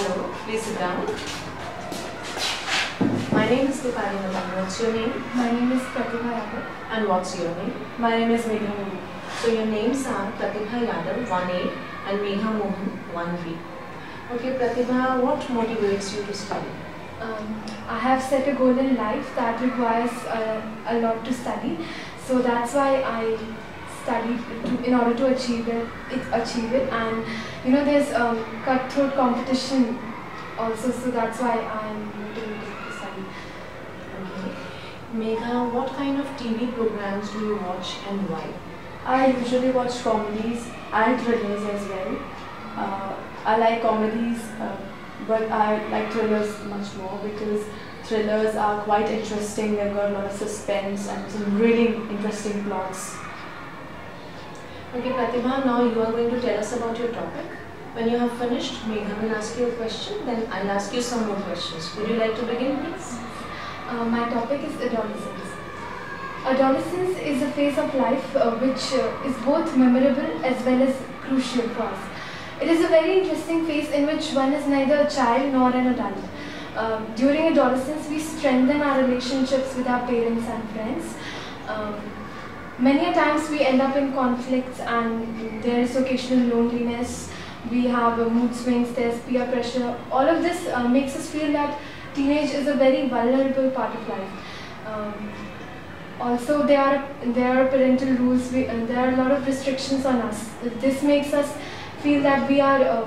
Hello, please sit down. My name is Dipali Naman. What's your name? My name is Pratibha Yadav. And what's your name? My name is Megha Mohan. So your names are Pratibha Yadav 1A and Megha Mohan 1B. Okay, Pratibha, what motivates you to study? I have set a goal in life that requires a lot to study. So that's why I studied in order to achieve it. And you know, there's cutthroat competition also, so that's why I'm motivated to study. Okay. Megha, what kind of TV programs do you watch and why? I usually watch comedies and thrillers as well. I like comedies, but I like thrillers much more because thrillers are quite interesting. They've got a lot of suspense and some really interesting plots. Okay, Pratibha, now you are going to tell us about your topic. When you have finished, Megha will ask you a question, then I'll ask you some more questions. Would you like to begin, please? My topic is adolescence. Adolescence is a phase of life which is both memorable as well as crucial for us. It is a very interesting phase in which one is neither a child nor an adult. During adolescence, we strengthen our relationships with our parents and friends. Many a times we end up in conflicts and there is occasional loneliness. We have mood swings, there's peer pressure. All of this makes us feel that teenage is a very vulnerable part of life. Also, there are parental rules. There are a lot of restrictions on us. This makes us feel that we are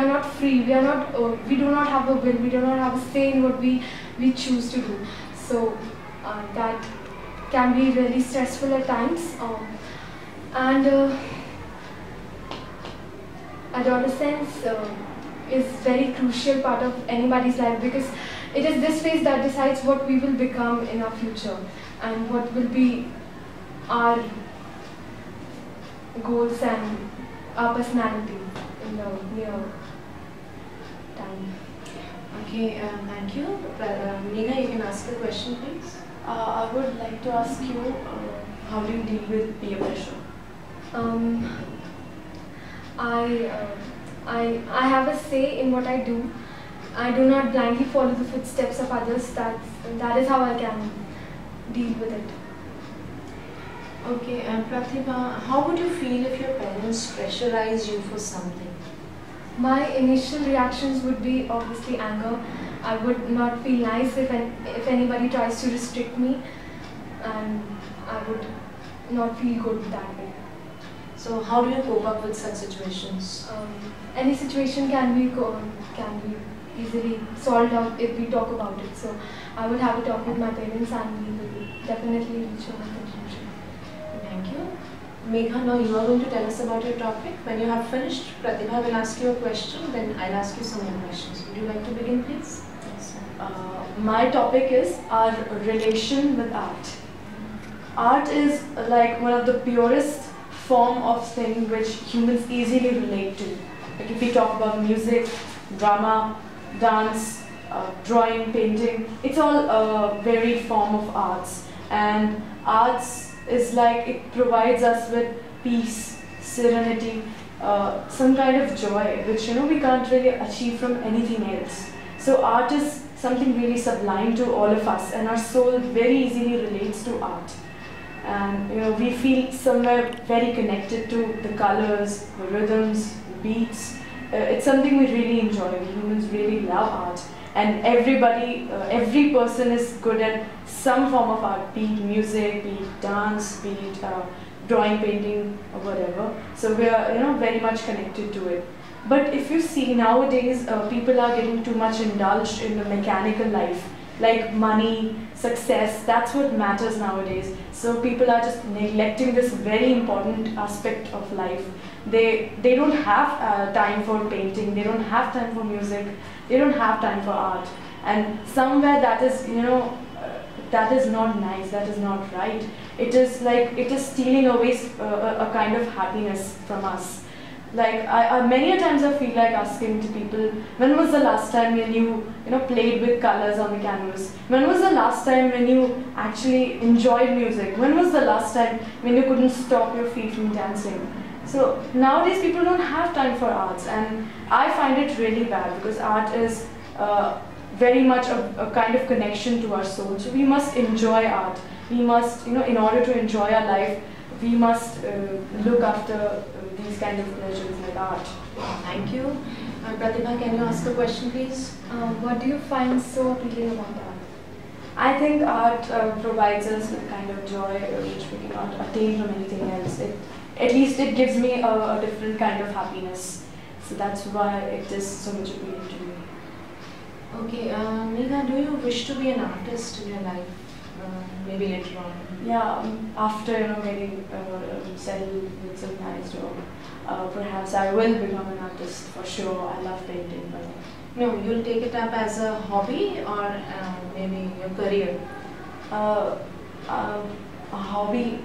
not free. We do not have a will. We do not have a say in what we choose to do. So that can be really stressful at times. Adolescence is very crucial part of anybody's life because it is this phase that decides what we will become in our future and what will be our goals and our personality in the near time. Okay, thank you. Megha, you can ask the question, please. I would like to ask you, how do you deal with peer pressure? I have a say in what I do. I do not blindly follow the footsteps of others. That is how I can deal with it. Okay, Pratibha, how would you feel if your parents pressurize you for something? My initial reactions would be obviously anger. I would not feel nice if anybody tries to restrict me, and I would not feel good that way. So how do you cope up with such situations? Any situation can be easily solved out if we talk about it. So I would have a talk with my parents and we will definitely reach a conclusion. Thank you. Megha, now you are going to tell us about your topic. When you have finished, Pratibha will ask you a question, then I'll ask you some more questions. Would you like to begin, please? My topic is our relation with art. Art is like one of the purest form of thing which humans easily relate to. Like if we talk about music, drama, dance, drawing, painting, it's all a varied form of arts. And arts is like, it provides us with peace, serenity, some kind of joy, which we can't really achieve from anything else. So art is something really sublime to all of us, and our soul very easily relates to art. And we feel somewhere very connected to the colors, the rhythms, the beats. It's something we really enjoy. We humans really love art, and every person is good at some form of art, be it music, be it dance, be it drawing, painting, or whatever. So we are very much connected to it. But if you see nowadays, people are getting too much indulged in the mechanical life, like money, success. That's what matters nowadays. So people are just neglecting this very important aspect of life. They don't have time for painting. They don't have time for music. They don't have time for art. And somewhere that is that is not nice. That is not right. It is stealing away a kind of happiness from us. Like many a times I feel like asking to people, when was the last time when you played with colors on the canvas? When was the last time when you actually enjoyed music? When was the last time when you couldn't stop your feet from dancing? So nowadays people don't have time for arts, and I find it really bad because art is very much a kind of connection to our soul. So we must enjoy art. We must, in order to enjoy our life, we must look after these kind of pleasures like art. Thank you. Pratibha, can you ask a question, please? What do you find so appealing about art? I think art provides us with a kind of joy which we cannot attain from anything else. At least it gives me a different kind of happiness. So that's why it is so much appealing to me. Okay, Megha, do you wish to be an artist in your life? Maybe later on. Yeah, after getting settled with some nice job, perhaps I will become an artist for sure. I love painting, but no, you'll take it up as a hobby or maybe your career. A hobby,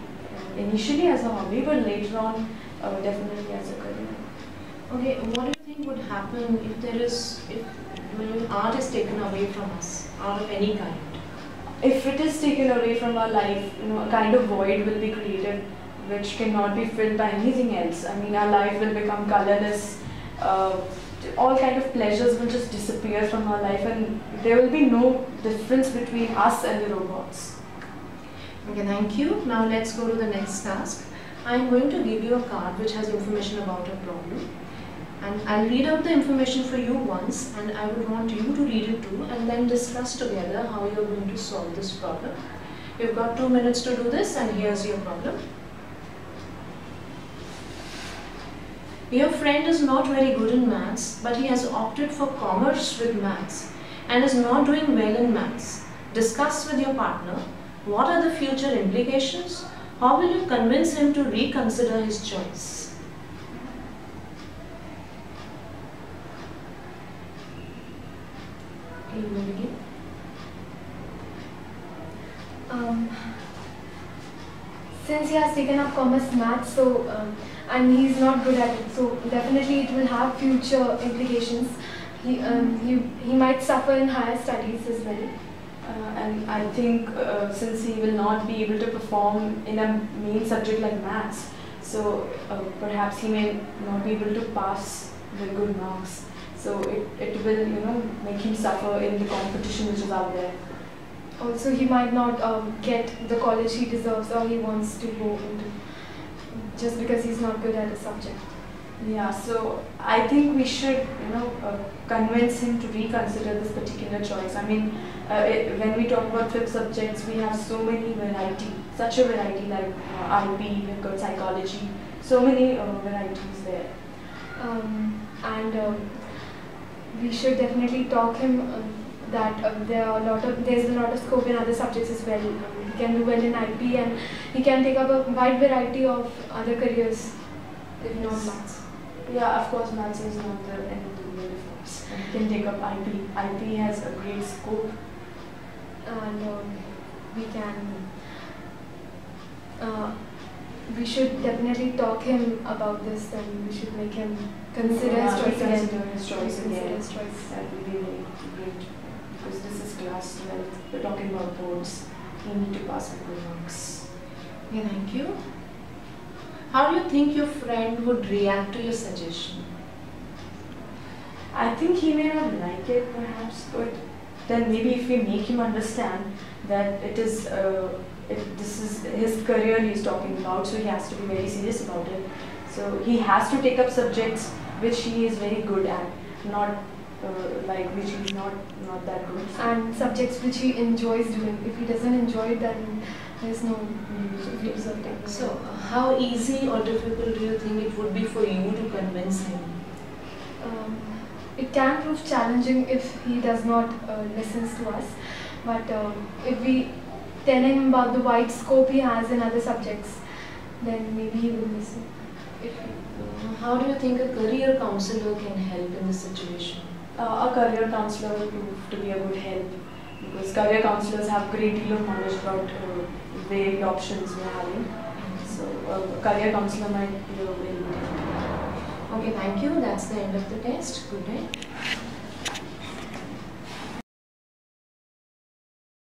initially as a hobby, but later on definitely as a career. Okay, what do you think would happen if art is taken away from us, art of any kind? If it is taken away from our life, a kind of void will be created which cannot be filled by anything else. I mean, our life will become colorless. All kind of pleasures will just disappear from our life, and there will be no difference between us and the robots. Okay, thank you. Now let's go to the next task. I am going to give you a card which has information about a problem. And I'll read out the information for you once, and I would want you to read it too, and then discuss together how you're going to solve this problem. You've got 2 minutes to do this, and here's your problem. Your friend is not very good in maths, but he has opted for commerce with maths and is not doing well in maths. Discuss with your partner what are the future implications. How will you convince him to reconsider his choice? Okay, you may begin. Since he has taken up commerce maths, and he's not good at it, so definitely it will have future implications. He might suffer in higher studies as well. And I think since he will not be able to perform in a main subject like maths, so perhaps he may not be able to pass with good marks. So it will make him suffer in the competition which is out there. Also, he might not get the college he deserves or he wants to go into, just because he's not good at a subject. Yeah, so I think we should, convince him to reconsider this particular choice. I mean, when we talk about 5 subjects, we have so many variety, such a variety like IB, we've got psychology, so many varieties there. We should definitely talk him that there's a lot of scope in other subjects as well. He can do well in IP, and he can take up a wide variety of other careers, if not maths. Yeah, of course, maths is not the end of the world, of course. He can take up IP. IP has a great scope. And we should definitely talk him about this, and we should make him consider his choice again. That would be very great, because this is class 12. We're talking about boards. You need to pass with good marks. Yeah, thank you. How do you think your friend would react to your suggestion? I think he may not like it, perhaps, but then maybe if we make him understand that this is his career he's talking about, so he has to be very serious about it. So he has to take up subjects which he is very good at, not which he's not that good. And subjects which he enjoys doing. If he doesn't enjoy it, then there's no use of taking. So how easy or difficult do you think it would be for you to convince him? It can prove challenging if he does not listen to us, but if we tell him about the wide scope he has in other subjects, then maybe he will listen. How do you think a career counselor can help in this situation? A career counselor will prove to be a good help, because career counselors have a great deal of knowledge about varied options we are having. So a career counselor might be a very good help. Okay, thank you. That's the end of the test. Good day.